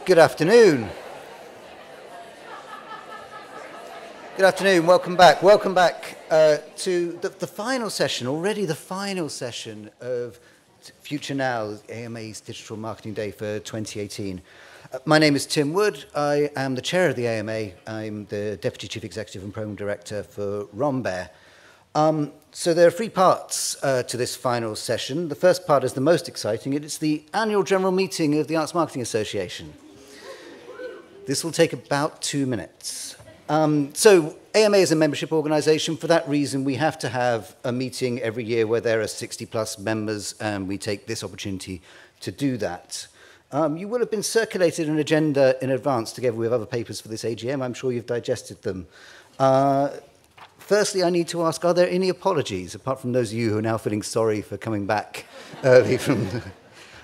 Good afternoon. Good afternoon, welcome back. Welcome back to the final session, already the final session of Future Now, AMA's Digital Marketing Day for 2018. My name is Tim Wood. I am the chair of the AMA. I'm the Deputy Chief Executive and Program Director for Rombear. So there are three parts to this final session. The first part is the most exciting. It's the annual general meeting of the Arts Marketing Association. This will take about 2 minutes. So AMA is a membership organisation. For that reason, we have to have a meeting every year where there are 60+ members, and we take this opportunity to do that. You will have been circulated an agenda in advance together with other papers for this AGM. I'm sure you've digested them. Firstly, I need to ask, are there any apologies, apart from those of you who are now feeling sorry for coming back early from...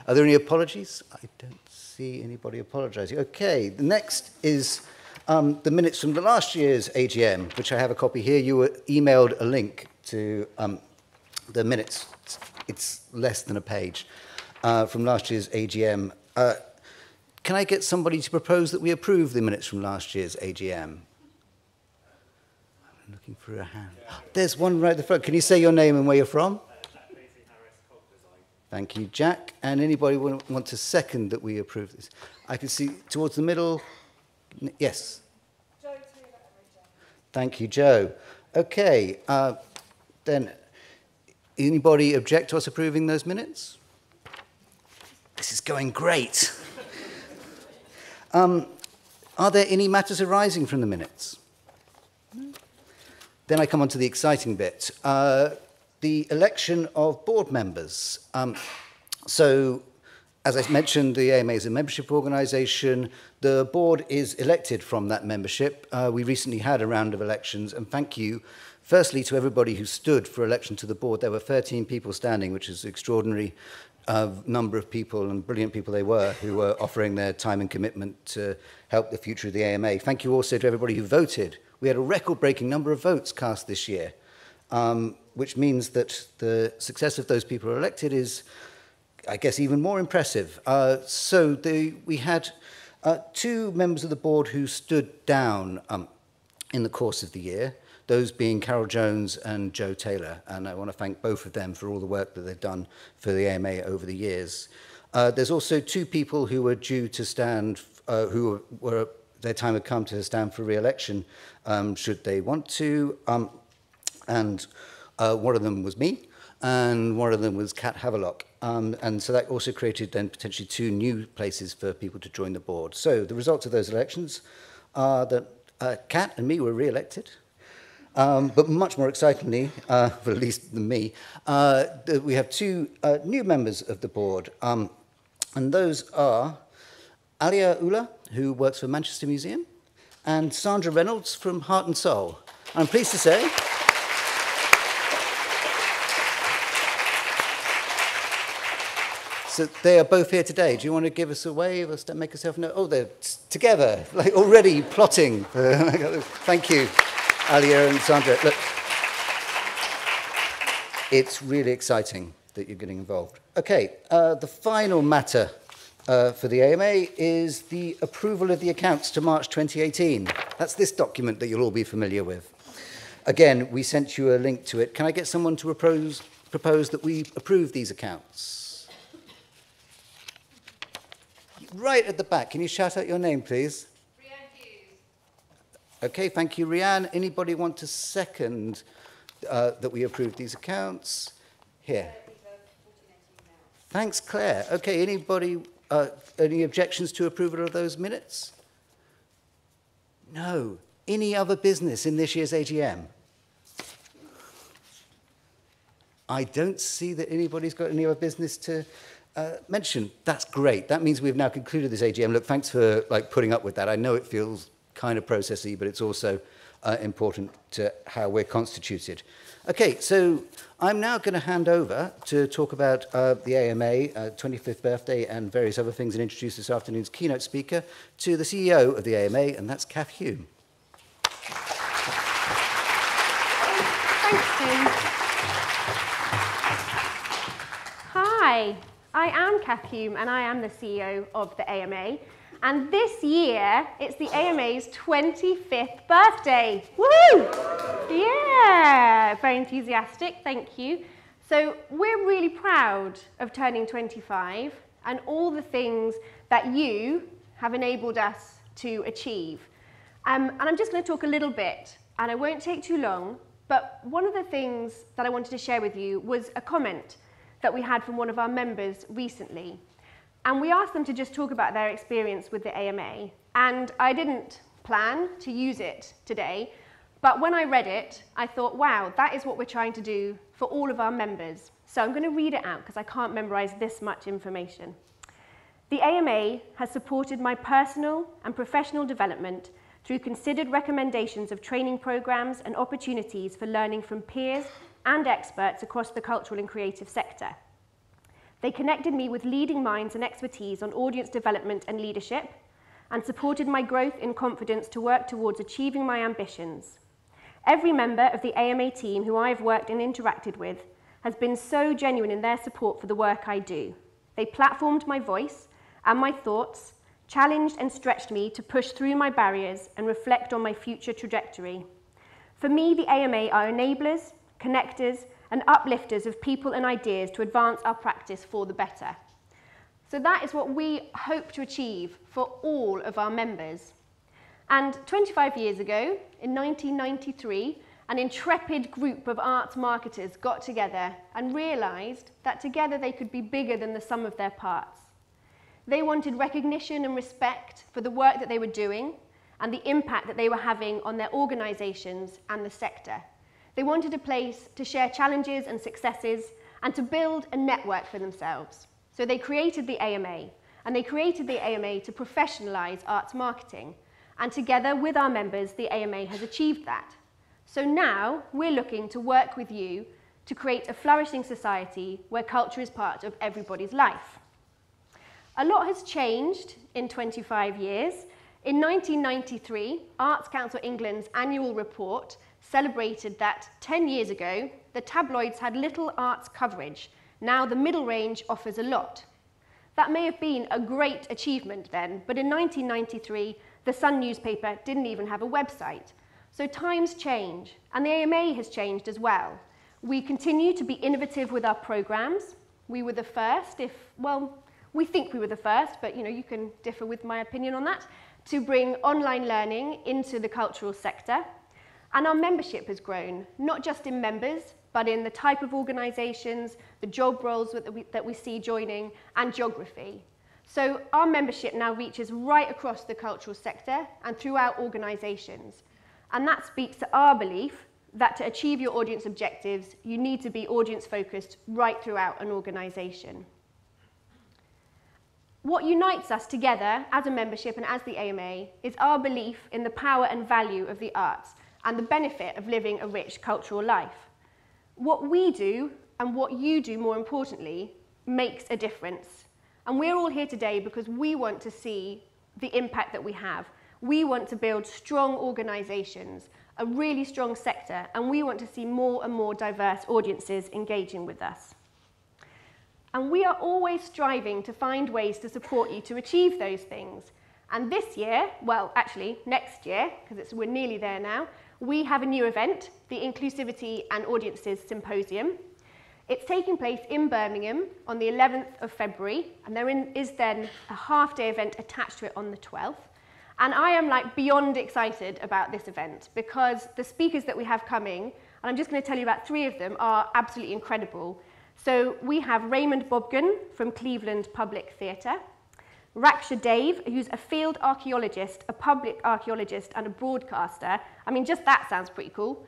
Are there any apologies? I don't see anybody apologising. Okay, the next is the minutes from the last year's AGM, which I have a copy here. You were emailed a link to the minutes. It's less than a page from last year's AGM. Can I get somebody to propose that we approve the minutes from last year's AGM? I'm looking for a hand. There's one right at the front. Can you say your name and where you're from? Thank you, Jack. And anybody want to second that we approve this? I can see towards the middle. Yes. Joe. Thank you, Joe. Okay. Then, anybody object to us approving those minutes? This is going great. Are there any matters arising from the minutes? No. Then I come on to the exciting bit. The election of board members. So, as I mentioned, the AMA is a membership organisation. The board is elected from that membership. We recently had a round of elections, and thank you, firstly, to everybody who stood for election to the board. There were 13 people standing, which is an extraordinary number of people, and brilliant people they were, who were offering their time and commitment to help the future of the AMA. Thank you also to everybody who voted. We had a record-breaking number of votes cast this year, which means that the success of those people who are elected is, I guess, even more impressive. We had 2 members of the board who stood down in the course of the year, those being Carol Jones and Joe Taylor, and I want to thank both of them for all the work that they've done for the AMA over the years. There's also 2 people who were due to stand, their time had come to stand for re-election, should they want to, and one of them was me, and one of them was Kat Havelock. And so that also created then potentially 2 new places for people to join the board. So the results of those elections are that Kat and me were re-elected. But much more excitingly, for at least than me, we have 2 new members of the board. And those are Alia Ula, who works for Manchester Museum, and Sandra Reynolds from Heart and Soul. I'm pleased to say... So they are both here today. Do you want to give us a wave or make yourself know? Oh, they're together, like already plotting. Thank you, Alia and Sandra. Look, it's really exciting that you're getting involved. Okay, the final matter for the AMA is the approval of the accounts to March 2018. That's this document that you'll all be familiar with. Again, we sent you a link to it. Can I get someone to propose that we approve these accounts? Right at the back, can you shout out your name, please? Rianne Hughes. Okay, thank you, Rianne. Anybody want to second that we approve these accounts? Here. Thanks, Claire. Okay, anybody, any objections to approval of those minutes? No. Any other business in this year's AGM? I don't see that anybody's got any other business to mention. That's great. That means we've now concluded this AGM. Look, thanks for putting up with that. I know it feels kind of processy, but it's also important to how we're constituted. Okay, so I'm now going to hand over to talk about the AMA, 25th birthday, and various other things, and introduce this afternoon's keynote speaker to the CEO of the AMA, and that's Kath Hume. Thanks, Tim. Hi. I am Kath Hume, and I am the CEO of the AMA. And this year, it's the AMA's 25th birthday. Woohoo! Yeah, very enthusiastic, thank you. So we're really proud of turning 25 and all the things that you have enabled us to achieve. And I'm just going to talk a little bit, and I won't take too long, but one of the things that I wanted to share with you was a comment that we had from one of our members recently. And we asked them to just talk about their experience with the AMA. And I didn't plan to use it today, but when I read it, I thought, wow, that is what we're trying to do for all of our members. So I'm going to read it out because I can't memorize this much information. The AMA has supported my personal and professional development through considered recommendations of training programs and opportunities for learning from peers and experts across the cultural and creative sector. They connected me with leading minds and expertise on audience development and leadership, and supported my growth in confidence to work towards achieving my ambitions. Every member of the AMA team who I have worked and interacted with has been so genuine in their support for the work I do. They platformed my voice and my thoughts, challenged and stretched me to push through my barriers and reflect on my future trajectory. For me, the AMA are enablers, connectors, and uplifters of people and ideas to advance our practice for the better. So that is what we hope to achieve for all of our members. And 25 years ago, in 1993, an intrepid group of arts marketers got together and realised that together they could be bigger than the sum of their parts. They wanted recognition and respect for the work that they were doing and the impact that they were having on their organisations and the sector. They wanted a place to share challenges and successes and to build a network for themselves. So they created the AMA, and they created the AMA to professionalise arts marketing. And together with our members, the AMA has achieved that. So now we're looking to work with you to create a flourishing society where culture is part of everybody's life. A lot has changed in 25 years. In 1993, Arts Council England's annual report celebrated that 10 years ago, the tabloids had little arts coverage. Now the middle range offers a lot. That may have been a great achievement then, but in 1993, the Sun newspaper didn't even have a website. So times change, and the AMA has changed as well. We continue to be innovative with our programs. We were the first, we think we were the first, but you can differ with my opinion on that, to bring online learning into the cultural sector. And our membership has grown, not just in members, but in the type of organisations, the job roles that we see joining, and geography. So our membership now reaches right across the cultural sector and throughout organisations. And that speaks to our belief that to achieve your audience objectives, you need to be audience-focused right throughout an organisation. What unites us together as a membership and as the AMA is our belief in the power and value of the arts and the benefit of living a rich cultural life. What we do, and what you do more importantly, makes a difference. And we're all here today because we want to see the impact that we have. We want to build strong organisations, a really strong sector, and we want to see more and more diverse audiences engaging with us. And we are always striving to find ways to support you to achieve those things. And this year, well, actually next year, because we're nearly there now, we have a new event, the Inclusivity and Audiences Symposium. It's taking place in Birmingham on the 11th of February, and there is then a half-day event attached to it on the 12th. And I am beyond excited about this event because the speakers that we have coming, and I'm just going to tell you about 3 of them, are absolutely incredible. So we have Raymond Bobgan from Cleveland Public Theatre, Raksha Dave, who's a field archaeologist, a public archaeologist and a broadcaster. I mean, just that sounds pretty cool.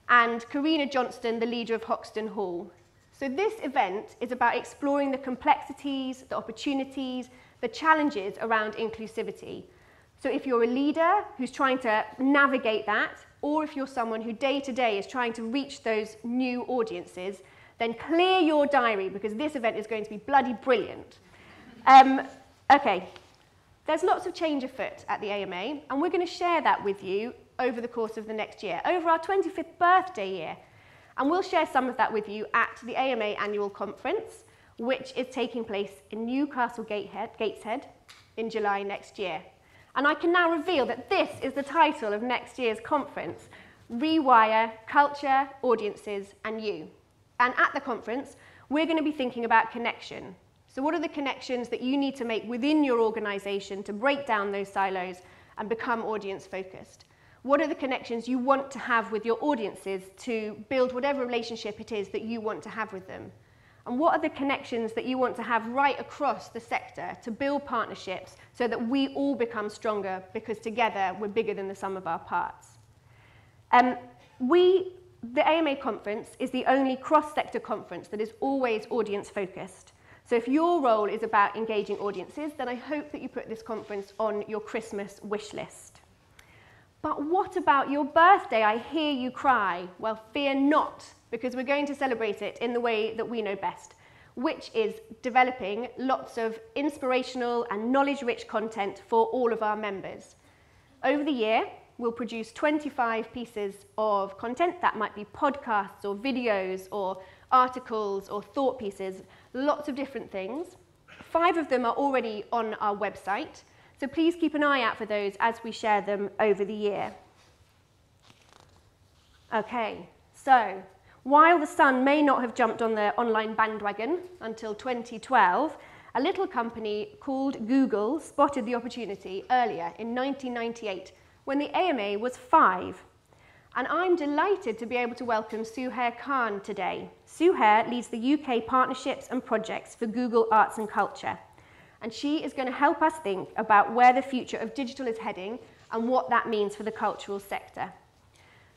And Karina Johnston, the leader of Hoxton Hall. So this event is about exploring the complexities, the opportunities, the challenges around inclusivity. So if you're a leader who's trying to navigate that, or if you're someone who day to day is trying to reach those new audiences, then clear your diary because this event is going to be bloody brilliant. Okay, there's lots of change afoot at the AMA, and we're going to share that with you over the course of the next year, over our 25th birthday year. And we'll share some of that with you at the AMA Annual Conference, which is taking place in Newcastle Gateshead in July next year. And I can now reveal that this is the title of next year's conference, Rewire Culture, Audiences and You. And at the conference, we're going to be thinking about connection. So what are the connections that you need to make within your organization to break down those silos and become audience focused? What are the connections you want to have with your audiences to build whatever relationship it is that you want to have with them? And what are the connections that you want to have right across the sector to build partnerships so that we all become stronger because together we're bigger than the sum of our parts? The AMA conference is the only cross-sector conference that is always audience-focused. So if your role is about engaging audiences, then I hope that you put this conference on your Christmas wish list. But what about your birthday? I hear you cry. Well, fear not, because we're going to celebrate it in the way that we know best, which is developing lots of inspirational and knowledge-rich content for all of our members. Over the year, we'll produce 25 pieces of content. That might be podcasts or videos or articles or thought pieces, lots of different things. 5 of them are already on our website. So please keep an eye out for those as we share them over the year. Okay, so while the sun may not have jumped on the online bandwagon until 2012, a little company called Google spotted the opportunity earlier in 1998 when the AMA was 5. And I'm delighted to be able to welcome Suhair Khan today. Suhair leads the UK partnerships and projects for Google Arts and Culture. And she is going to help us think about where the future of digital is heading and what that means for the cultural sector.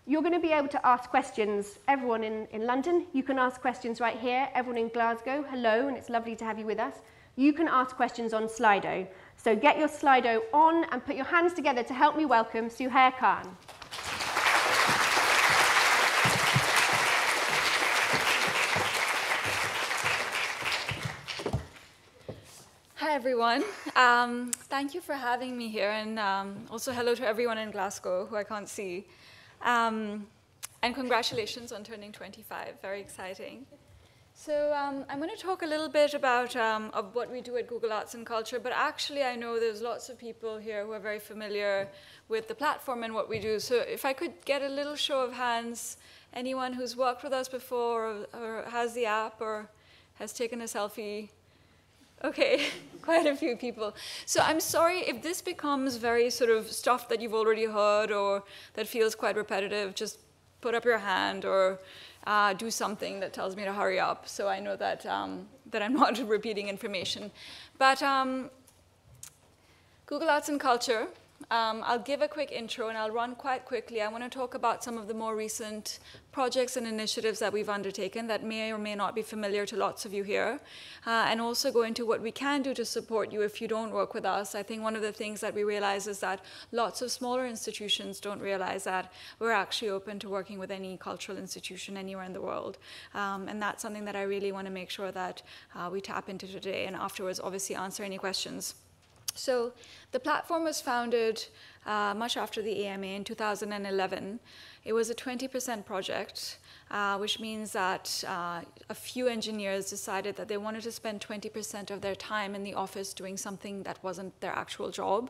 You're going to be able to ask questions, everyone in London, you can ask questions right here, everyone in Glasgow, hello, and it's lovely to have you with us. You can ask questions on Slido. So get your Slido on and put your hands together to help me welcome Suhair Khan. Hi everyone, thank you for having me here, and also hello to everyone in Glasgow who I can't see. And congratulations on turning 25, very exciting. So I'm going to talk a little bit about of what we do at Google Arts and Culture, but actually I know there's lots of people here who are very familiar with the platform and what we do. So if I could get a little show of hands, anyone who's worked with us before or has the app or has taken a selfie. Okay, quite a few people. So I'm sorry if this becomes very sort of stuff that you've already heard or that feels quite repetitive. Just put up your hand or do something that tells me to hurry up, so I know that, that I'm not repeating information. But Google Arts and Culture, I'll give a quick intro and I'll run quite quickly. I want to talk about some of the more recent projects and initiatives that we've undertaken that may or may not be familiar to lots of you here, and also go into what we can do to support you if you don't work with us. I think one of the things that we realize is that lots of smaller institutions don't realize that we're actually open to working with any cultural institution anywhere in the world. And that's something that I really want to make sure that we tap into today, and afterwards obviously answer any questions. So the platform was founded much after the AMA in 2011. It was a 20% project, which means that a few engineers decided that they wanted to spend 20% of their time in the office doing something that wasn't their actual job.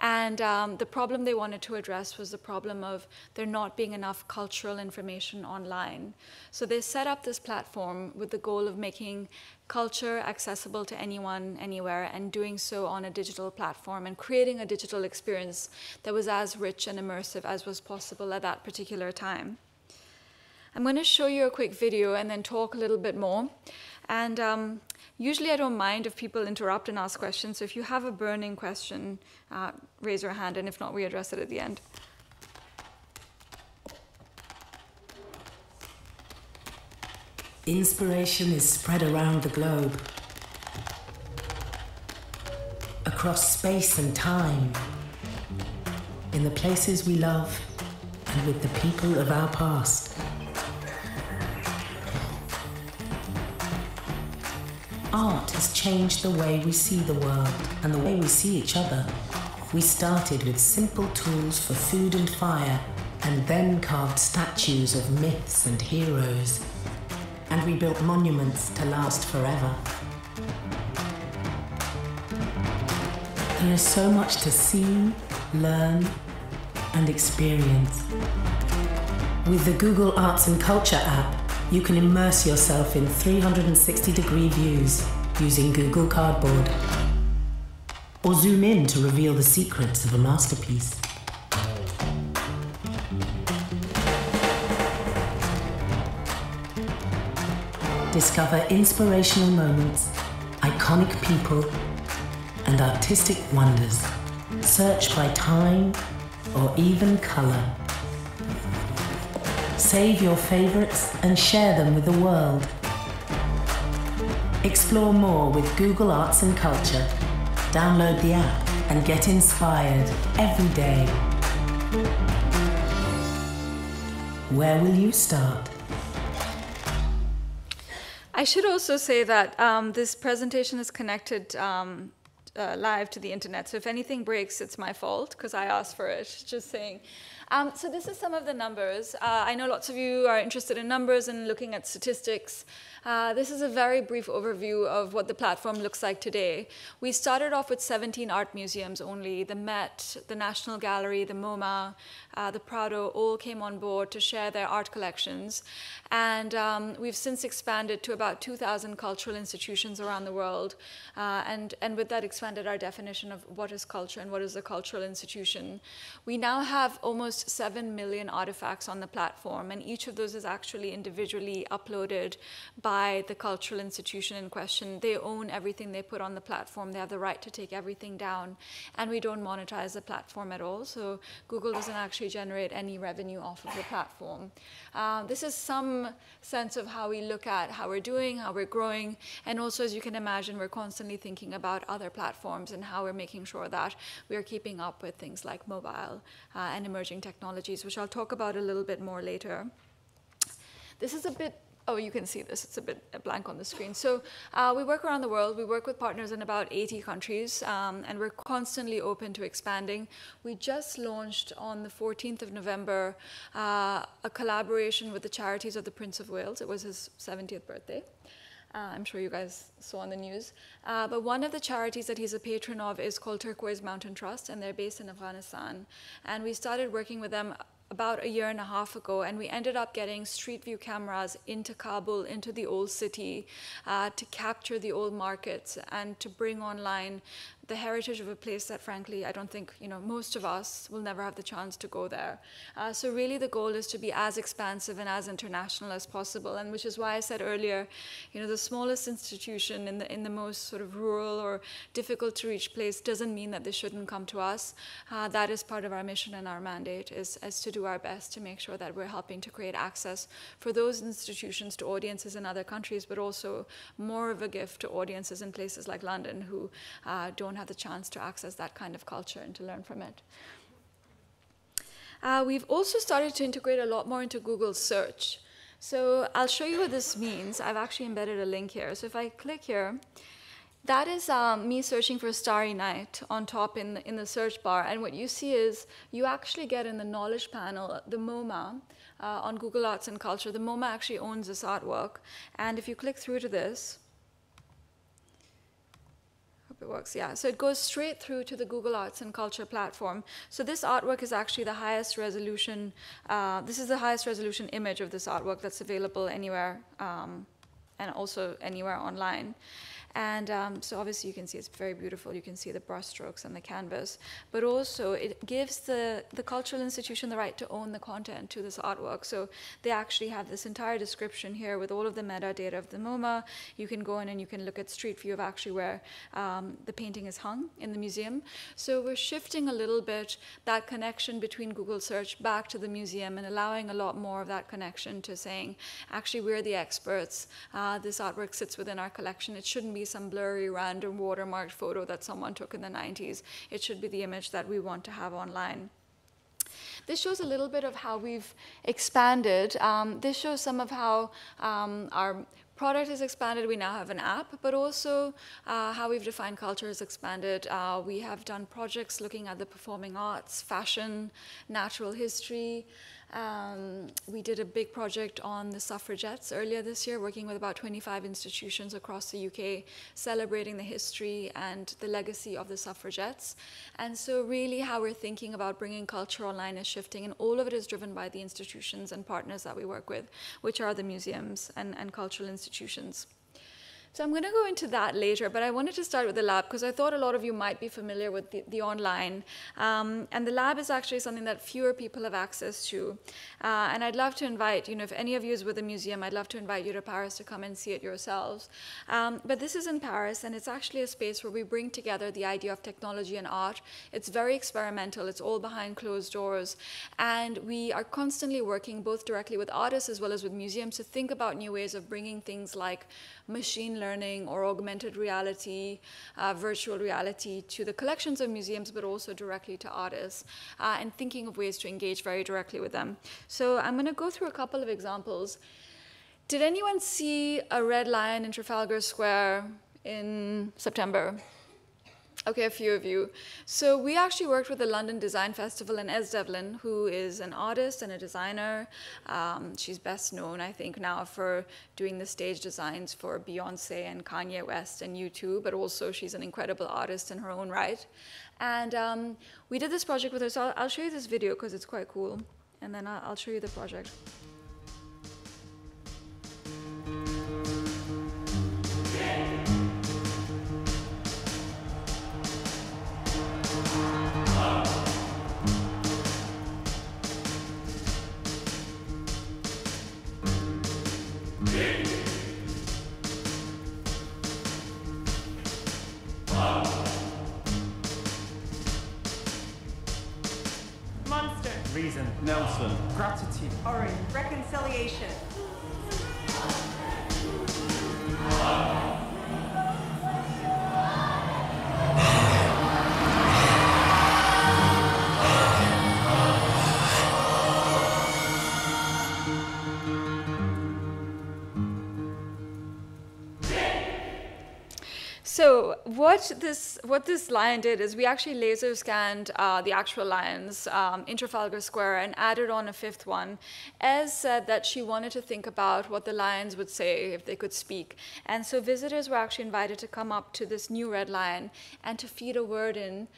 And the problem they wanted to address was the problem of there not being enough cultural information online. So they set up this platform with the goal of making culture accessible to anyone, anywhere, and doing so on a digital platform and creating a digital experience that was as rich and immersive as was possible at that particular time. I'm going to show you a quick video and then talk a little bit more. And usually I don't mind if people interrupt and ask questions. So if you have a burning question, raise your hand, and if not, we address it at the end. Inspiration is spread around the globe, across space and time, in the places we love and with the people of our past. Art has changed the way we see the world and the way we see each other. We started with simple tools for food and fire, and then carved statues of myths and heroes. And we built monuments to last forever. There is so much to see, learn, and experience. With the Google Arts and Culture app, you can immerse yourself in 360-degree views using Google Cardboard, or zoom in to reveal the secrets of a masterpiece. Discover inspirational moments, iconic people, and artistic wonders. Search by time or even color. Save your favorites and share them with the world. Explore more with Google Arts and Culture. Download the app and get inspired every day. Where will you start? I should also say that this presentation is connected live to the internet. So if anything breaks, it's my fault because I asked for it, just saying. So this is some of the numbers. I know lots of you are interested in numbers and looking at statistics. This is a very brief overview of what the platform looks like today. We started off with 17 art museums only. The Met, the National Gallery, the MoMA, the Prado all came on board to share their art collections. And we've since expanded to about 2,000 cultural institutions around the world. And with that expanded our definition of what is culture and what is a cultural institution. We now have almost 7 million artifacts on the platform, and each of those is actually individually uploaded by the cultural institution in question. They own everything they put on the platform. They have the right to take everything down, and we don't monetize the platform at all. So Google doesn't actually generate any revenue off of the platform. This is some sense of how we look at how we're doing, how we're growing, and also, as you can imagine, we're constantly thinking about other platforms and how we're making sure that we are keeping up with things like mobile and emerging technologies, which I'll talk about a little bit more later. This is a bit, oh, you can see this, it's a bit blank on the screen. So we work around the world. We work with partners in about 80 countries, and we're constantly open to expanding. We just launched on the 14th of November a collaboration with the Charities of the Prince of Wales. It was his 70th birthday. I'm sure you guys saw on the news. But one of the charities that he's a patron of is called Turquoise Mountain Trust, and they're based in Afghanistan. And we started working with them about a year and a half ago, and we ended up getting street view cameras into Kabul, into the old city, to capture the old markets and to bring online the heritage of a place that, frankly, I don't think, most of us will never have the chance to go there. So really the goal is to be as expansive and as international as possible, and which is why I said earlier, the smallest institution in the most sort of rural or difficult to reach place doesn't mean that they shouldn't come to us. That is part of our mission and our mandate, is to do our best to make sure that we're helping to create access for those institutions to audiences in other countries, but also more of a gift to audiences in places like London who don't have the chance to access that kind of culture and to learn from it. We've also started to integrate a lot more into Google search. So I'll show you what this means. I've actually embedded a link here. So if I click here, that is me searching for Starry Night on top in the search bar. And what you see is you actually get in the knowledge panel, the MoMA, on Google Arts and Culture. The MoMA actually owns this artwork. And if you click through to this, it works, yeah. So it goes straight through to the Google Arts and Culture platform. So this artwork is actually the highest resolution, this is the highest resolution image of this artwork that's available anywhere, and also anywhere online. And so obviously you can see it's very beautiful. You can see the brushstrokes and the canvas. But also it gives the cultural institution the right to own the content to this artwork. So they actually have this entire description here with all of the metadata of the MoMA. You can go in and you can look at street view of actually where the painting is hung in the museum. So we're shifting a little bit that connection between Google search back to the museum and allowing a lot more of that connection to saying, actually, we're the experts. This artwork sits within our collection. It shouldn't be some blurry, random, watermarked photo that someone took in the 90s. It should be the image that we want to have online. This shows a little bit of how we've expanded. This shows some of how our product has expanded. We now have an app, but also how we've defined culture has expanded. We have done projects looking at the performing arts, fashion, natural history. We did a big project on the suffragettes earlier this year, working with about 25 institutions across the UK, celebrating the history and the legacy of the suffragettes. And so really how we're thinking about bringing culture online is shifting, and all of it is driven by the institutions and partners that we work with, which are the museums and cultural institutions. So I'm going to go into that later, but I wanted to start with the lab because I thought a lot of you might be familiar with the online. And the lab is actually something that fewer people have access to. And I'd love to invite, if any of you is with a museum, I'd love to invite you to Paris to come and see it yourselves. But this is in Paris, and it's actually a space where we bring together the idea of technology and art. It's very experimental. It's all behind closed doors. And we are constantly working both directly with artists as well as with museums to think about new ways of bringing things like machine learning or augmented reality, virtual reality to the collections of museums, but also directly to artists, and thinking of ways to engage very directly with them. So I'm going to go through a couple of examples. Did anyone see a red lion in Trafalgar Square in September? Okay, a few of you. So we actually worked with the London Design Festival and Ez Devlin, who is an artist and a designer. She's best known, I think, now for doing the stage designs for Beyonce and Kanye West and U2, but also she's an incredible artist in her own right. And we did this project with her, so I'll show you this video because it's quite cool, and then I'll show you the project. Monster. Reason. Nelson. Gratitude. Orange. Reconciliation. So what this lion did is we actually laser scanned the actual lions in Trafalgar Square and added on a fifth one. Ez said that she wanted to think about what the lions would say if they could speak. And so visitors were actually invited to come up to this new red lion and to feed a word in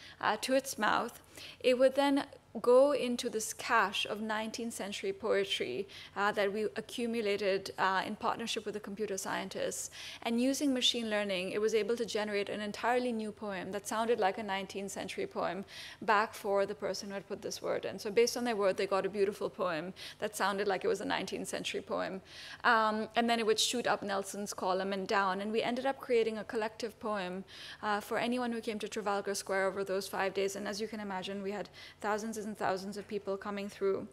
to its mouth. It would then go into this cache of 19th century poetry that we accumulated in partnership with the computer scientists. And using machine learning, it was able to generate an entirely new poem that sounded like a 19th century poem back for the person who had put this word in. So based on their word, they got a beautiful poem that sounded like it was a 19th century poem. And then it would shoot up Nelson's column and down. And we ended up creating a collective poem for anyone who came to Trafalgar Square over those 5 days. And as you can imagine, we had thousands and thousands of people coming through.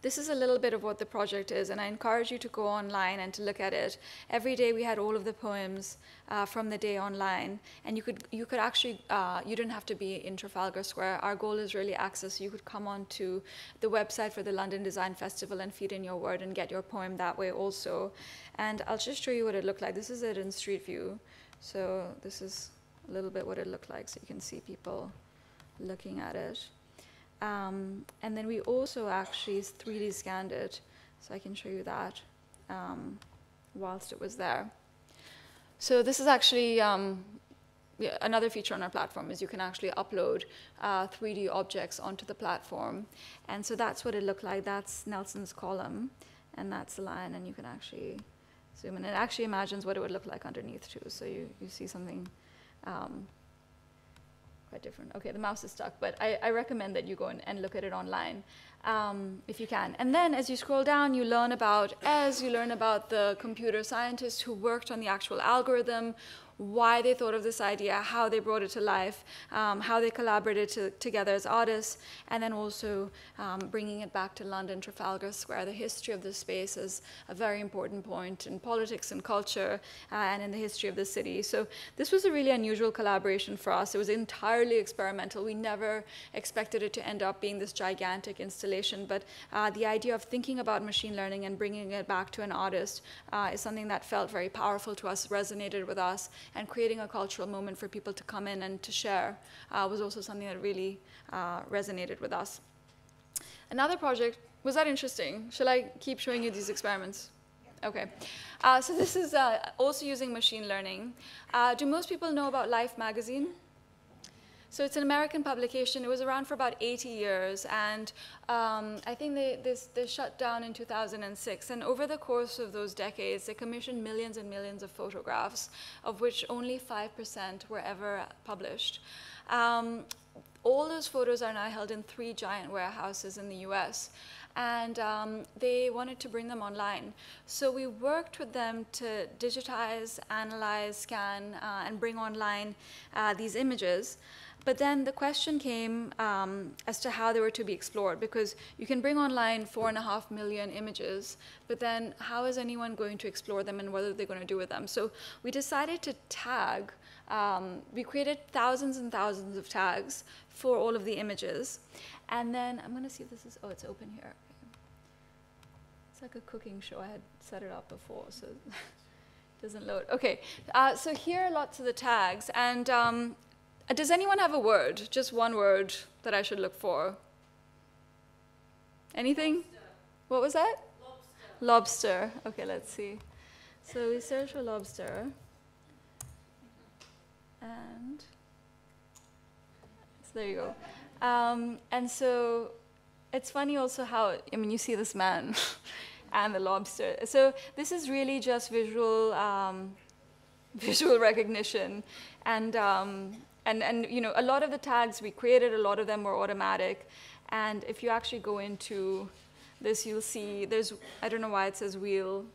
This is a little bit of what the project is, and I encourage you to go online and to look at it. Every day we had all of the poems from the day online, and you could actually, you didn't have to be in Trafalgar Square. Our goal is really access. You could come on to the website for the London Design Festival and feed in your word and get your poem that way also. And I'll just show you what it looked like. This is it in Street View. So this is a little bit what it looked like, so you can see people looking at it. And then we also actually 3D scanned it, so I can show you that whilst it was there. So this is actually another feature on our platform is you can actually upload 3D objects onto the platform. And so that's what it looked like. That's Nelson's column, and that's the lion, and you can actually zoom in. It actually imagines what it would look like underneath too, so you see something quite different. Okay, the mouse is stuck, but I recommend that you go and look at it online if you can. And then as you scroll down, you learn about Ez, you learn about the computer scientists who worked on the actual algorithm, why they thought of this idea, how they brought it to life, how they collaborated together as artists, and then also bringing it back to London, Trafalgar Square. The history of this space is a very important point in politics and culture and in the history of the city. So this was a really unusual collaboration for us. It was entirely experimental. We never expected it to end up being this gigantic installation isolation, but the idea of thinking about machine learning and bringing it back to an artist is something that felt very powerful to us, resonated with us, and creating a cultural moment for people to come in and to share was also something that really resonated with us. Another project, was that interesting? Shall I keep showing you these experiments? Okay. So this is also using machine learning. Do most people know about Life magazine? So it's an American publication. It was around for about 80 years, and I think they shut down in 2006. And over the course of those decades, they commissioned millions and millions of photographs, of which only 5% were ever published. All those photos are now held in 3 giant warehouses in the US, and they wanted to bring them online. So we worked with them to digitize, analyze, scan, and bring online these images. But then the question came as to how they were to be explored, because you can bring online 4.5 million images, but then how is anyone going to explore them and what are they going to do with them? So we decided to tag. We created thousands and thousands of tags for all of the images. And then I'm going to see if this is, oh, it's open here. Okay. It's like a cooking show. I had set it up before, so it doesn't load. Okay, so here are lots of the tags. And does anyone have a word, just one word that I should look for? Anything? Lobster. What was that? Lobster. Lobster. Okay, let's see. So we search for lobster. And so there you go. And so it's funny also how, I mean, you see this man and the lobster. So this is really just visual recognition. And you know, a lot of the tags we created, a lot of them were automatic. And if you actually go into this, you'll see there's, I don't know why it says wheel,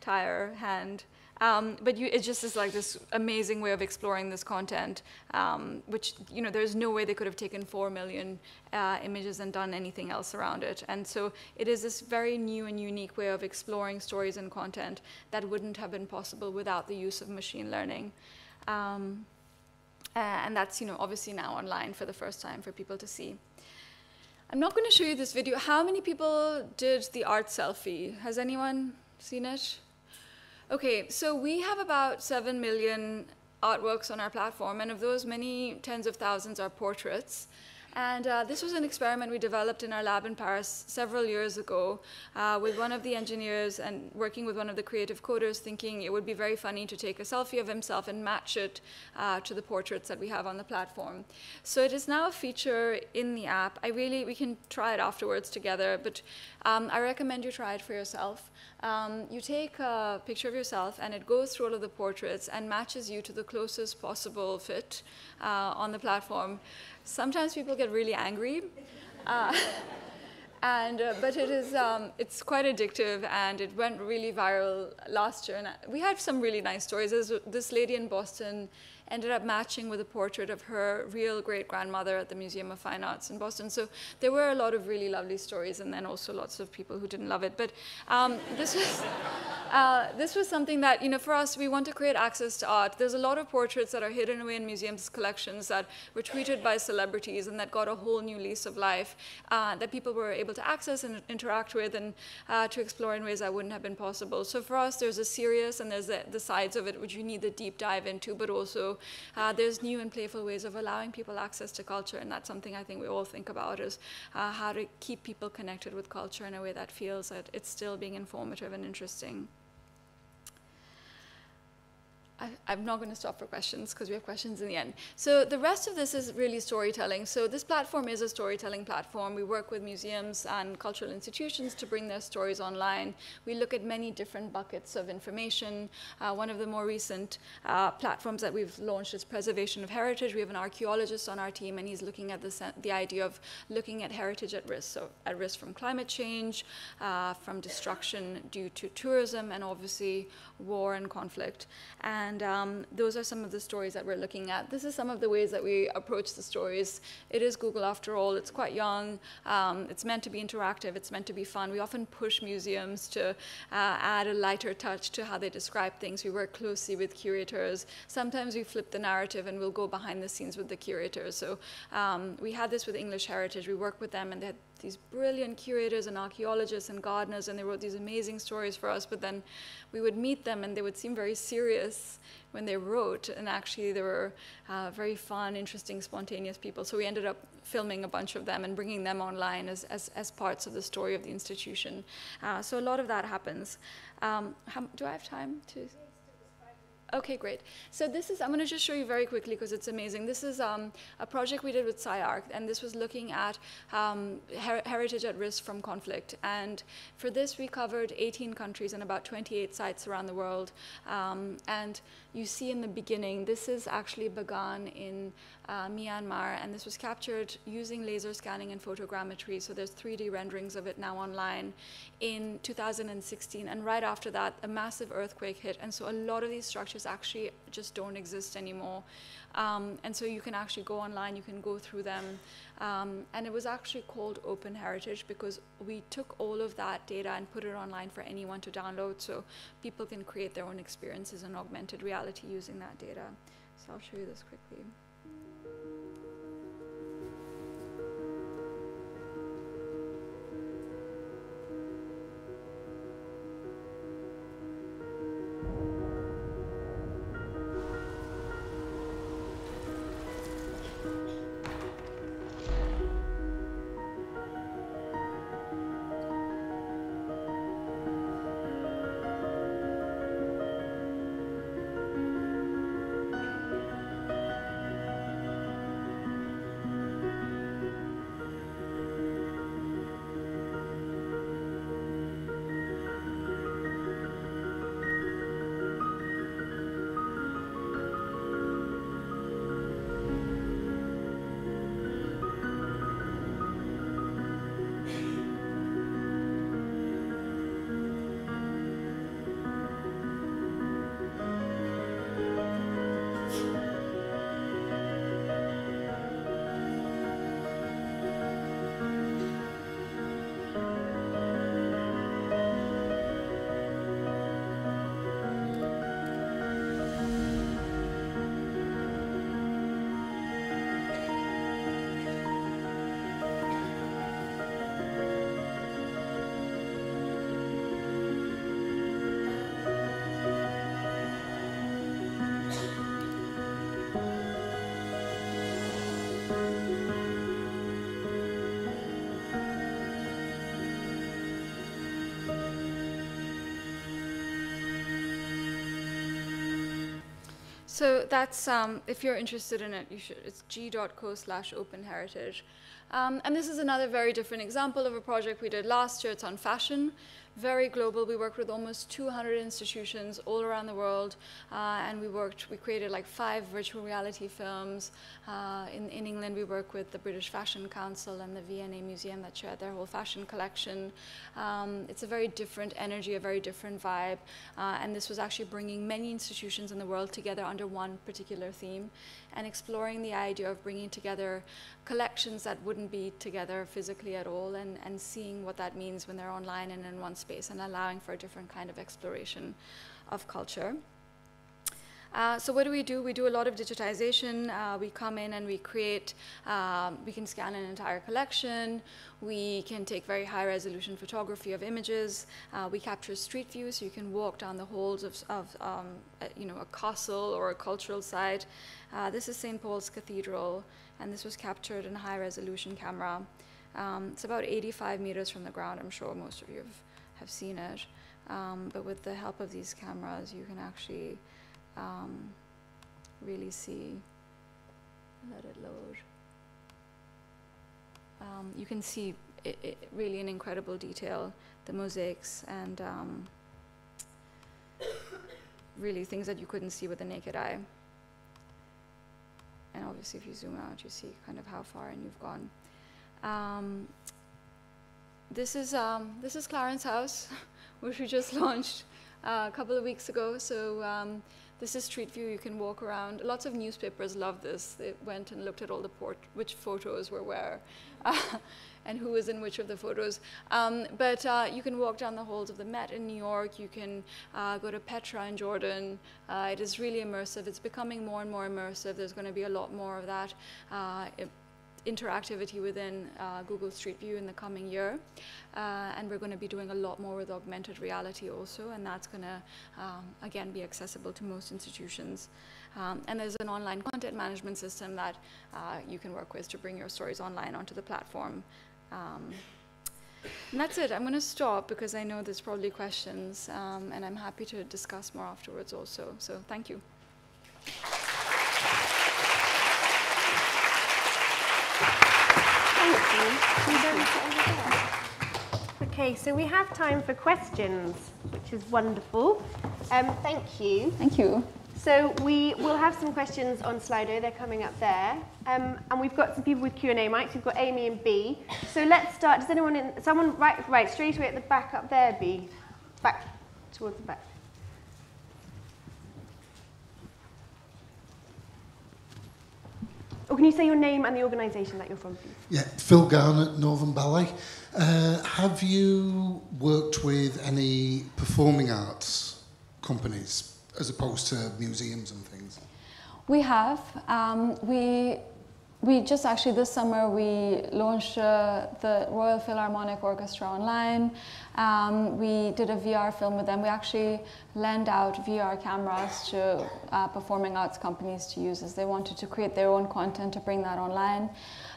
tire, hand. But it just is like this amazing way of exploring this content, which, you know, there's no way they could have taken 4 million images and done anything else around it. And so it is this very new and unique way of exploring stories and content that wouldn't have been possible without the use of machine learning. And that's, you know, obviously now online for the first time for people to see. I'm not going to show you this video. How many people did the art selfie? Has anyone seen it? Okay, so we have about 7 million artworks on our platform, and of those, many tens of thousands are portraits. And this was an experiment we developed in our lab in Paris several years ago with one of the engineers and working with one of the creative coders, thinking it would be very funny to take a selfie of himself and match it to the portraits that we have on the platform. So it is now a feature in the app. We can try it afterwards together, but I recommend you try it for yourself. You take a picture of yourself and it goes through all of the portraits and matches you to the closest possible fit on the platform. Sometimes people get really angry, but it's quite addictive, and it went really viral last year. And we had some really nice stories. There's this lady in Boston ended up matching with a portrait of her real great-grandmother at the Museum of Fine Arts in Boston. So there were a lot of really lovely stories, and then also lots of people who didn't love it. But this was something that, you know, for us, we want to create access to art. There's a lot of portraits that are hidden away in museums' collections that were tweeted by celebrities and that got a whole new lease of life that people were able to access and interact with and to explore in ways that wouldn't have been possible. So for us, there's a serious and there's the sides of it which you need the deep dive into, but also there's new and playful ways of allowing people access to culture, and that's something I think we all think about, is how to keep people connected with culture in a way that feels that it's still being informative and interesting. I'm not going to stop for questions because we have questions in the end. So the rest of this is really storytelling. So this platform is a storytelling platform. We work with museums and cultural institutions to bring their stories online. We look at many different buckets of information. One of the more recent platforms that we've launched is preservation of heritage. We have an archaeologist on our team, and he's looking at the idea of looking at heritage at risk. So at risk from climate change, from destruction due to tourism, and obviously war and conflict. And those are some of the stories that we're looking at. This is some of the ways that we approach the stories. It is Google after all. It's quite young. It's meant to be interactive. It's meant to be fun. We often push museums to add a lighter touch to how they describe things. We work closely with curators. Sometimes we flip the narrative and we'll go behind the scenes with the curators. So we had this with English Heritage. We work with them, and they had these brilliant curators and archaeologists and gardeners, and they wrote these amazing stories for us, but then we would meet them and they would seem very serious when they wrote, and actually they were very fun, interesting, spontaneous people. So we ended up filming a bunch of them and bringing them online as parts of the story of the institution. So a lot of that happens. Do I have time to? Okay, great. So this is, I'm going to just show you very quickly because it's amazing. This is a project we did with SciArc, and this was looking at heritage at risk from conflict. And for this, we covered 18 countries and about 28 sites around the world. And you see in the beginning, this is actually Bagan in Myanmar, and this was captured using laser scanning and photogrammetry. So there's 3D renderings of it now online in 2016. And right after that, a massive earthquake hit. And so a lot of these structures actually just don't exist anymore. And so you can actually go online, you can go through them. And it was actually called Open Heritage because we took all of that data and put it online for anyone to download so people can create their own experiences in augmented reality using that data. So I'll show you this quickly. So that's, if you're interested in it, you should, it's g.co/openheritage. And this is another very different example of a project we did last year. It's on fashion, very global. We worked with almost 200 institutions all around the world. And we created like 5 virtual reality films. In England, we work with the British Fashion Council and the V&A Museum that shared their whole fashion collection. It's a very different energy, a very different vibe. And this was actually bringing many institutions in the world together under one particular theme and exploring the idea of bringing together collections that wouldn't be together physically at all and seeing what that means when they're online and in one space and allowing for a different kind of exploration of culture. So what do? We do a lot of digitization. We come in and we create, we can scan an entire collection. We can take very high resolution photography of images. We capture street views, so you can walk down the halls of a castle or a cultural site. This is St. Paul's Cathedral, and this was captured in a high resolution camera. It's about 85 meters from the ground. I'm sure most of you have seen it. But with the help of these cameras, you can actually really see, let it load. You can see it really in incredible detail, the mosaics and really things that you couldn't see with the naked eye. And obviously if you zoom out, you see kind of how far in you've gone. This is Clarence House, which we just launched a couple of weeks ago. So this is Street View. You can walk around. Lots of newspapers love this. They went and looked at all the which photos were where and who was in which of the photos. But you can walk down the halls of the Met in New York. You can go to Petra in Jordan. It is really immersive. It's becoming more and more immersive. There's going to be a lot more of that interactivity within Google Street View in the coming year. And we're going to be doing a lot more with augmented reality also, and that's going to, again, be accessible to most institutions. And there's an online content management system that you can work with to bring your stories online onto the platform. And that's it. I'm going to stop because I know there's probably questions, and I'm happy to discuss more afterwards also. So thank you. Okay, so we have time for questions, which is wonderful. Thank you. Thank you. So we will have some questions on Slido. They're coming up there. And we've got some people with Q&A mics. We've got Amy and B. So let's start. Does anyone, someone, right, straight away at the back up there, B. Back, towards the back. Or can you say your name and the organisation that you're from, please? Yeah, Phil Garnett, Northern Ballet. Have you worked with any performing arts companies as opposed to museums and things? We have. We just actually this summer we launched the Royal Philharmonic Orchestra online. We did a VR film with them. We actually lent out VR cameras to performing arts companies to use as they wanted to create their own content to bring that online.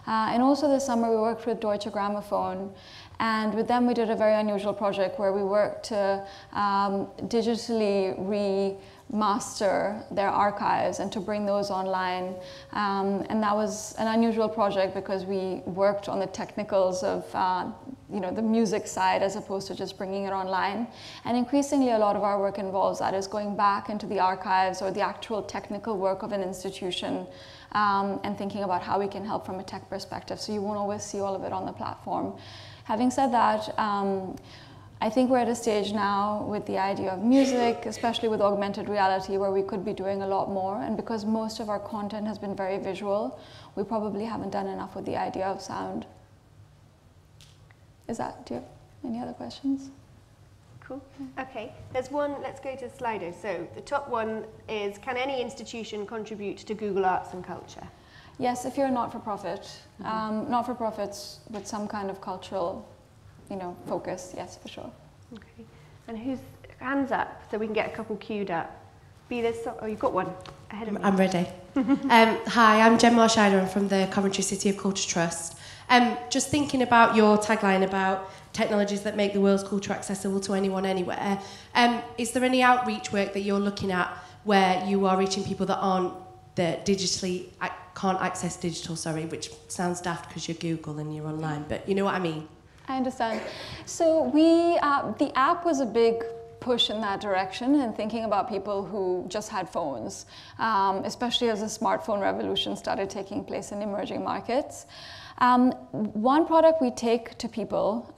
And also this summer we worked with Deutsche Grammophon, and with them we did a very unusual project where we worked to digitally remaster their archives and to bring those online. And that was an unusual project because we worked on the technicals of the music side as opposed to just bringing it online. And increasingly a lot of our work involves that, is going back into the archives or the actual technical work of an institution and thinking about how we can help from a tech perspective. So you won't always see all of it on the platform. Having said that, I think we're at a stage now with the idea of music, especially with augmented reality, where we could be doing a lot more. And because most of our content has been very visual, we probably haven't done enough with the idea of sound. Do you have any other questions? Cool. Okay, there's one, let's go to Slido. So the top one is, can any institution contribute to Google Arts and Culture? Yes, if you're a not-for-profit. Not-for-profits with some kind of cultural focus, yes, for sure. Okay, and who's, hands up, so we can get a couple queued up. Oh, you've got one ahead of me. I'm ready. Hi, I'm Jen Marshiner. I'm from the Coventry City of Culture Trust. Just thinking about your tagline about technologies that make the world's culture accessible to anyone, anywhere. Is there any outreach work that you're looking at where you are reaching people that can't access digital, which sounds daft because you're Google and you're online, but you know what I mean? I understand. So the app was a big push in that direction and thinking about people who just had phones, especially as the smartphone revolution started taking place in emerging markets. One product we take to people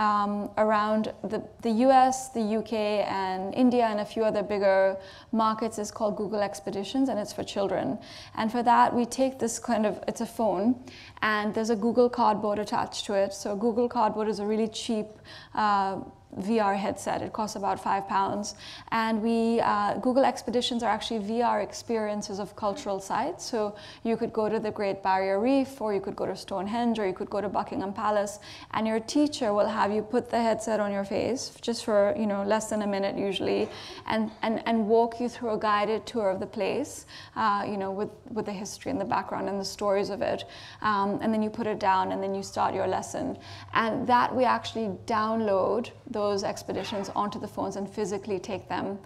around the US, the UK, and India, and a few other bigger markets is called Google Expeditions, and it's for children. And for that, we take this it's a phone, and there's a Google Cardboard attached to it. So Google Cardboard is a really cheap VR headset. It costs about £5. And Google Expeditions are actually VR experiences of cultural sites. So you could go to the Great Barrier Reef, or you could go to Stonehenge, or you could go to Buckingham Palace, and your teacher will have you put the headset on your face just for less than a minute usually, and walk you through a guided tour of the place, with the history and the background and the stories of it. And then you put it down, and then you start your lesson. And that we actually download those expeditions onto the phones and physically take them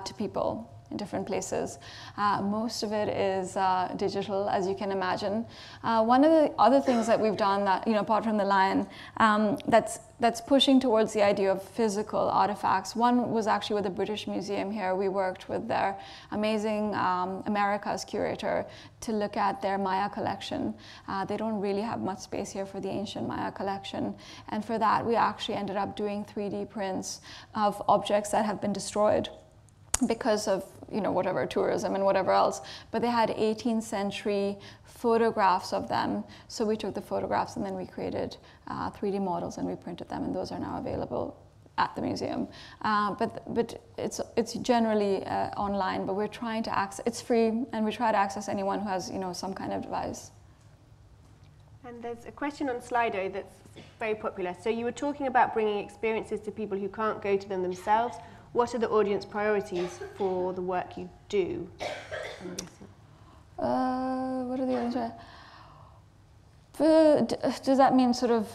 to people in different places. Most of it is digital, as you can imagine. One of the other things that we've done that, apart from the lion, that's pushing towards the idea of physical artifacts. One was actually with the British Museum here. We worked with their amazing Americas curator to look at their Maya collection. They don't really have much space here for the ancient Maya collection. And for that, we actually ended up doing 3D prints of objects that have been destroyed because of whatever, tourism and whatever else, but they had 18th century photographs of them. So we took the photographs and then we created 3D models and we printed them, and those are now available at the museum. But it's generally online, but we're trying to access, it's free, and we try to access anyone who has some kind of device. And there's a question on Slido that's very popular. So you were talking about bringing experiences to people who can't go to them themselves. What are the audience priorities for the work you do? What are the audience? Does that mean sort of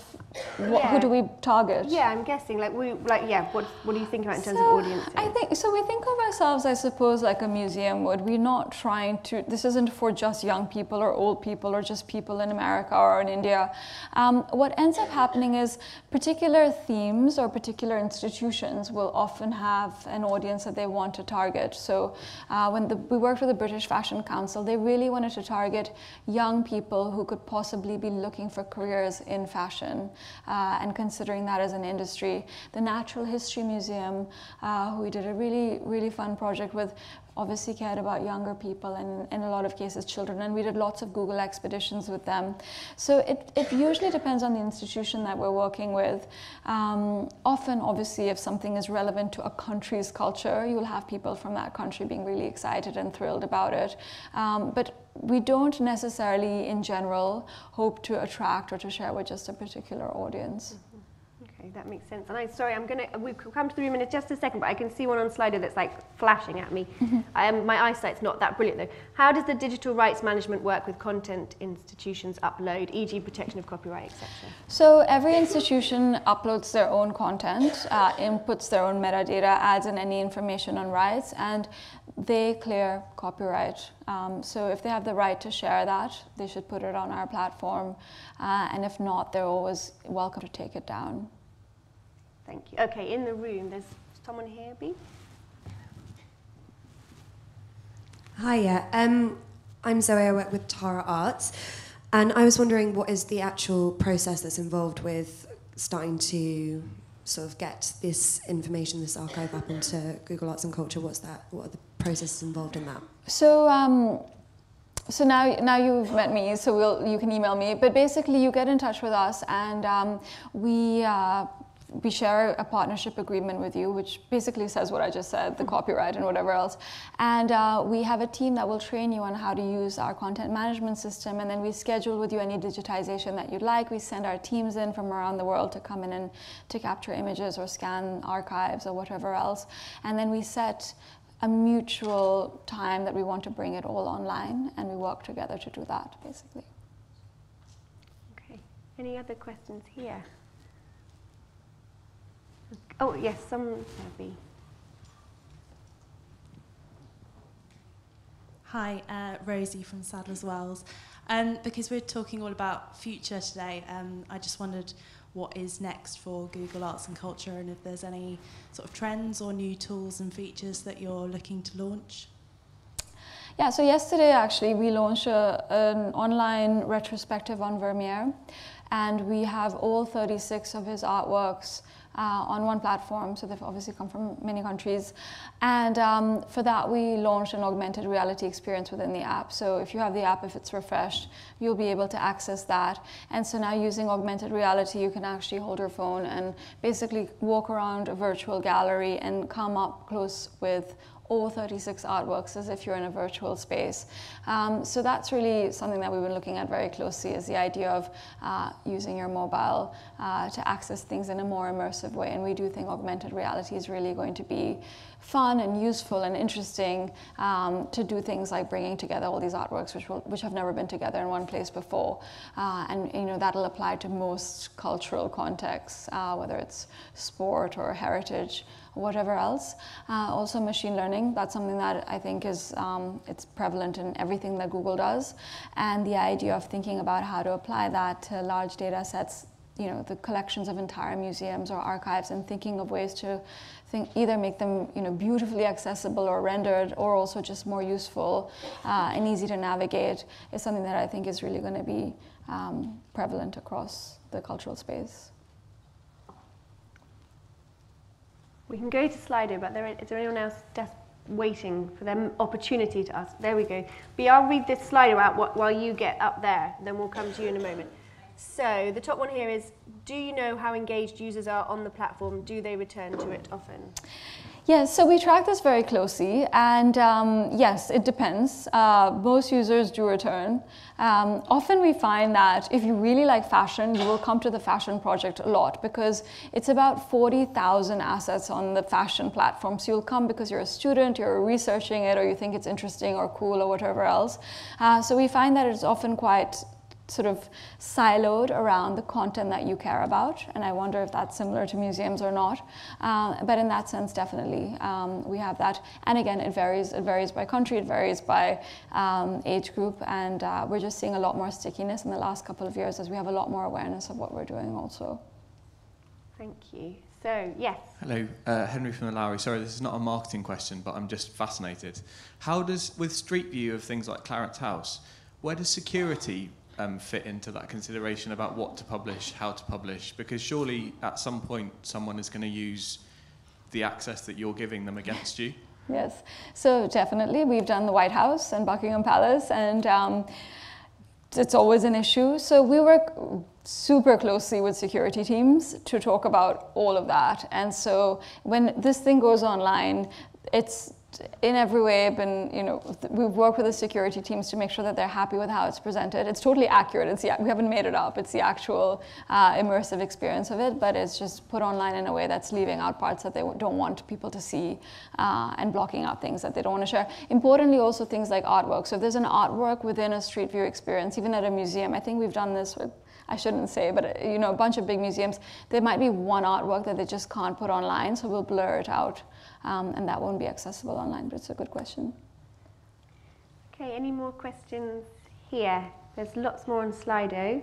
who do we target? Yeah, I'm guessing. What do you think about in terms of audiences? I think so. We think of ourselves, I suppose, like a museum would. We're not trying to. This isn't for just young people or old people or just people in America or in India. What ends up happening is particular themes or particular institutions will often have an audience that they want to target. So when we worked with the British Fashion Council, they really wanted to target young people who could possibly be looking for careers in fashion. And considering that as an industry. The Natural History Museum, who we did a really, really fun project with, obviously cared about younger people and in a lot of cases children, and we did lots of Google expeditions with them. So it usually depends on the institution that we're working with. Often, obviously, if something is relevant to a country's culture, you'll have people from that country being really excited and thrilled about it. But we don't necessarily, in general, hope to attract or to share with just a particular audience. Okay, that makes sense. And we'll come to the room in just a second, but I can see one on Slido that's like flashing at me. My eyesight's not that brilliant though. How does the digital rights management work with content institutions upload, e.g. protection of copyright, etc.? So every institution uploads their own content, inputs their own metadata, adds in any information on rights, and they clear copyright. So if they have the right to share that, they should put it on our platform. And if not, they're always welcome to take it down. Thank you. Okay, in the room, there's someone here, B? Hiya, I'm Zoe, I work with Tara Arts, and I was wondering what is the actual process that's involved with starting to sort of get this information, this archive up into Google Arts and Culture? What are the processes involved in that? So, so now you've met me, so you can email me. But basically, you get in touch with us, and we share a partnership agreement with you, which basically says what I just said, the copyright and whatever else. And we have a team that will train you on how to use our content management system, and then we schedule with you any digitization that you'd like. We send our teams in from around the world to come in and to capture images or scan archives or whatever else. And then we set a mutual time that we want to bring it all online, and we work together to do that, basically. Okay. Any other questions here? Oh, yes, Abby. Hi, Rosie from Sadler's Wells. Because we're talking all about future today, I just wondered what is next for Google Arts and Culture, and if there's any sort of trends or new tools and features that you're looking to launch. Yeah, so yesterday actually we launched an online retrospective on Vermeer, and we have all 36 of his artworks on one platform, so they've obviously come from many countries. And for that, we launched an augmented reality experience within the app. So if you have the app, if it's refreshed, you'll be able to access that. And so now using augmented reality, you can actually hold your phone and basically walk around a virtual gallery and come up close with all 36 artworks as if you're in a virtual space. So that's really something that we've been looking at very closely, is the idea of using your mobile to access things in a more immersive way. And we do think augmented reality is really going to be fun and useful and interesting to do things like bringing together all these artworks which have never been together in one place before. And that'll apply to most cultural contexts, whether it's sport or heritage, whatever else. Also machine learning, that's something that I think is it's prevalent in everything that Google does. And the idea of thinking about how to apply that to large data sets, the collections of entire museums or archives, and thinking of ways to either make them beautifully accessible or rendered, or also just more useful and easy to navigate, is something that I think is really going to be prevalent across the cultural space. We can go to Slido, but is there anyone else just waiting for their opportunity to ask? There we go. But I'll read this Slido out while you get up there, then we'll come to you in a moment. So the top one here is, do you know how engaged users are on the platform? Do they return to it often? Yes, so we track this very closely, and yes, it depends. Most users do return. Often we find that if you really like fashion, you will come to the fashion project a lot because it's about 40,000 assets on the fashion platform. So you'll come because you're a student, you're researching it, or you think it's interesting or cool or whatever else. So we find that it's often quite sort of siloed around the content that you care about, and I wonder if that's similar to museums or not. But in that sense, definitely, we have that. And again, it varies by country, it varies by age group, and we're just seeing a lot more stickiness in the last couple of years as we have a lot more awareness of what we're doing also. Thank you. So, yes. Hello, Henry from the Lowry. Sorry, this is not a marketing question, but I'm just fascinated. How does, with Street View of things like Clarence House, where does security fit into that consideration about what to publish, how to publish? Because surely at some point someone is going to use the access that you're giving them against you. Yes, so definitely we've done the White House and Buckingham Palace, and it's always an issue. So we work super closely with security teams to talk about all of that. And so when this thing goes online, it's in every way been, we've worked with the security teams to make sure that they're happy with how it's presented. It's totally accurate. We haven't made it up. It's the actual immersive experience of it, but it's just put online in a way that's leaving out parts that they don't want people to see and blocking out things that they don't want to share. Importantly, also things like artwork. So if there's an artwork within a Street View experience, even at a museum, I think we've done this with, I shouldn't say, but a bunch of big museums, there might be one artwork that they just can't put online, so we'll blur it out. And that won't be accessible online, but it's a good question. Okay, any more questions here? There's lots more on Slido.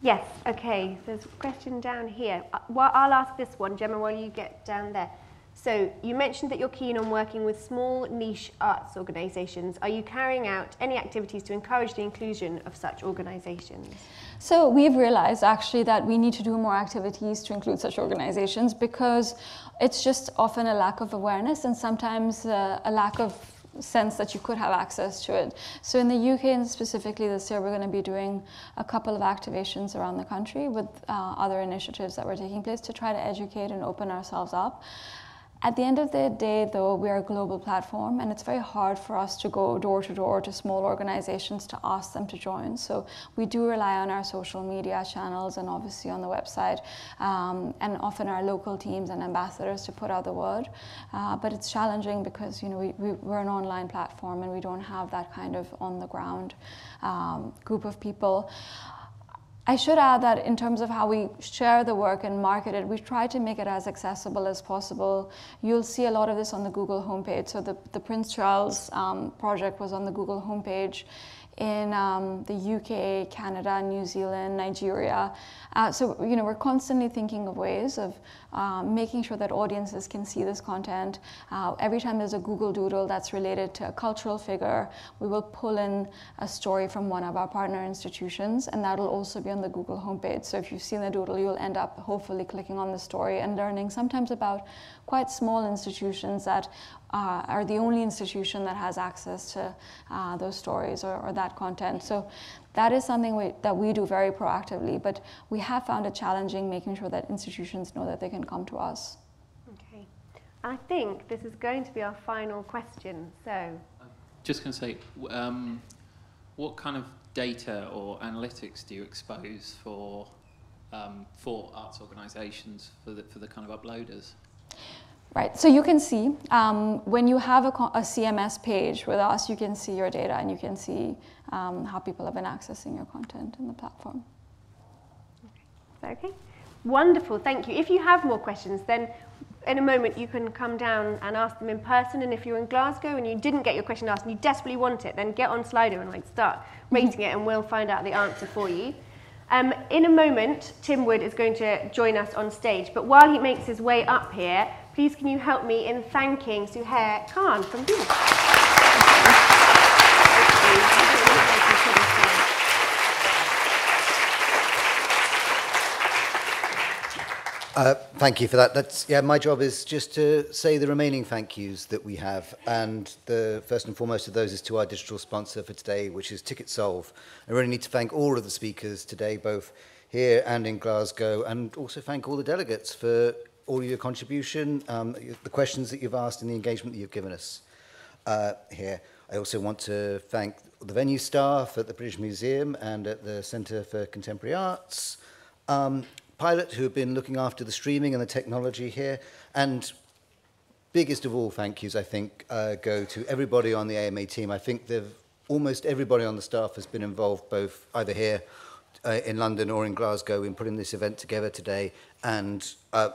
Yes, okay, there's a question down here. Well, I'll ask this one, Gemma, while you get down there. So you mentioned that you're keen on working with small niche arts organisations. Are you carrying out any activities to encourage the inclusion of such organisations? So we've realised actually that we need to do more activities to include such organisations because it's just often a lack of awareness and sometimes a lack of sense that you could have access to it. So in the UK and specifically this year, we're going to be doing a couple of activations around the country with other initiatives that were taking place to try to educate and open ourselves up. At the end of the day, though, we are a global platform, and it's very hard for us to go door to door to small organizations to ask them to join. So we do rely on our social media channels and obviously on the website, and often our local teams and ambassadors to put out the word. But it's challenging because we're an online platform and we don't have that kind of on-the-ground group of people. I should add that in terms of how we share the work and market it, we try to make it as accessible as possible. You'll see a lot of this on the Google homepage. So the Prince Charles project was on the Google homepage in the UK, Canada, New Zealand, Nigeria. So we're constantly thinking of ways of making sure that audiences can see this content. Every time there's a Google Doodle that's related to a cultural figure, we will pull in a story from one of our partner institutions, and that'll also be on the Google homepage. So if you've seen the Doodle, you'll end up hopefully clicking on the story and learning sometimes about quite small institutions that are the only institution that has access to those stories or that content. So that is something that we do very proactively, but we have found it challenging making sure that institutions know that they can come to us. Okay. I think this is going to be our final question, so. I'm just going to say, what kind of data or analytics do you expose for arts organisations, for the kind of uploaders? Right, so you can see, when you have a CMS page with us, you can see your data and you can see how people have been accessing your content in the platform. Okay, wonderful, thank you. If you have more questions, then in a moment you can come down and ask them in person, and if you're in Glasgow and you didn't get your question asked and you desperately want it, then get on Slido and start rating it and we'll find out the answer for you. In a moment, Tim Wood is going to join us on stage, but while he makes his way up here, please can you help me in thanking Suhair Khan from Google. Thank you for that. My job is just to say the remaining thank yous that we have, and the first and foremost of those is to our digital sponsor for today, which is TicketSolve. I really need to thank all of the speakers today, both here and in Glasgow, and also thank all the delegates for all your contribution, the questions that you've asked and the engagement that you've given us here. I also want to thank the venue staff at the British Museum and at the Centre for Contemporary Arts, Pilot, who have been looking after the streaming and the technology here, and biggest of all thank yous, I think, go to everybody on the AMA team. I think almost everybody on the staff has been involved, both either here in London or in Glasgow, in putting this event together today, and I'm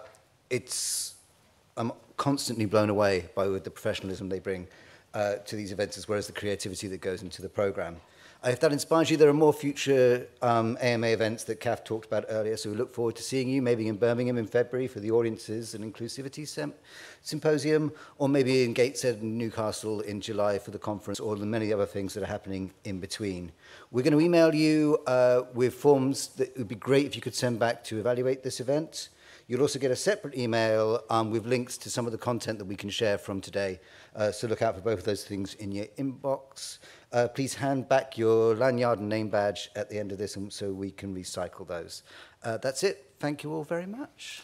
constantly blown away by the professionalism they bring to these events, as well as the creativity that goes into the programme. If that inspires you, there are more future AMA events that Kath talked about earlier, so we look forward to seeing you, maybe in Birmingham in February for the Audiences and Inclusivity Symposium, or maybe in Gateshead and Newcastle in July for the conference, or the many other things that are happening in between. We're going to email you with forms that it would be great if you could send back to evaluate this event. You'll also get a separate email with links to some of the content that we can share from today. So look out for both of those things in your inbox. Please hand back your lanyard and name badge at the end of this so we can recycle those. That's it. Thank you all very much.